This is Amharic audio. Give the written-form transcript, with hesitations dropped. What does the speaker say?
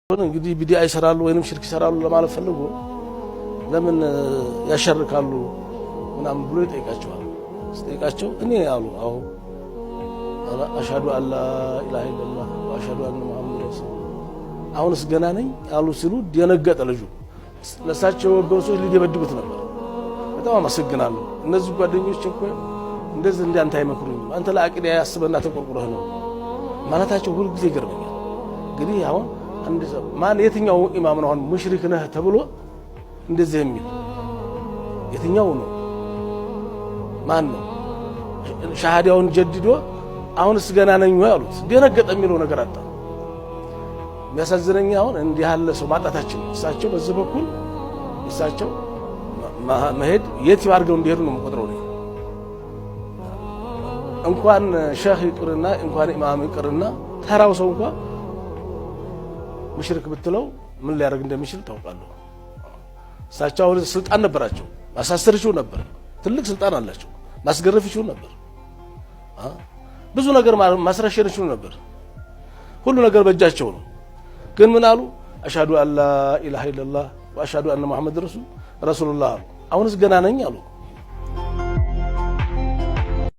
እንግዲህ ቢዲአ ይሰራሉ ወይንም ሽርክ ይሰራሉ ለማለት ፈልጎ ለምን ያሸርካሉ ምናምን ብሎ ይጠይቃቸዋል። ሲጠይቃቸው እኔ አሉ አው አሽሀዱ አላ ኢላሀ ኢላላህ ወአሽሀዱ አነ ሙሐመድ ረሱሉላህ አሁንስ ገና ነኝ አሉ ሲሉ ደነገጠ ልጁ። ለሳቸው ወገኑ ሰዎች ሊደበድቡት ነበር። በጣም አመሰግናለሁ እነዚህ ጓደኞች እኮ እንደዚህ እንዳንተ አይመክሩኝም፣ አንተ ለአቂዳ ያስበና ተቆርቁረህ ነው ማለታቸው ሁሉ ጊዜ ይገርመኛል። እንግዲህ አሁን አንድ ሰው ማን የትኛው ኢማም ነው አሁን ሙሽሪክ ነህ ተብሎ እንደዚህ የሚል የትኛው ነው? ማን ነው ሻሃዳውን ጀድዶ አሁንስ ገና ነኝ ያሉት ደነገጠ የሚለው ነገር አጣ። የሚያሳዝነኝ አሁን እንዲህ ያለ ሰው ማጣታችን። እሳቸው በዚህ በኩል እሳቸው መሄድ የት ያርገው እንዲሄዱ ነው የምቆጥረው ነው። እንኳን ሼህ ይቅርና እንኳን ኢማም ይቅርና ተራው ሰው እንኳን ሙሽሪክ ብትለው ምን ሊያደርግ እንደሚችል ታውቃለህ። እሳቸው አሁን ስልጣን ነበራቸው፣ ማሳሰር ይችሉ ነበር፣ ትልቅ ስልጣን አላቸው፣ ማስገረፍ ይችሉ ነበር፣ ብዙ ነገር ማስረሸን ይችሉ ነበር። ሁሉ ነገር በእጃቸው ነው። ግን ምን አሉ? አሽሀዱ አላ ኢላሀ ኢላላህ ወአሽሀዱ አነ ሙሐመድ ረሱሉላህ አሉ። አሁንስ ገና ነኝ አሉ።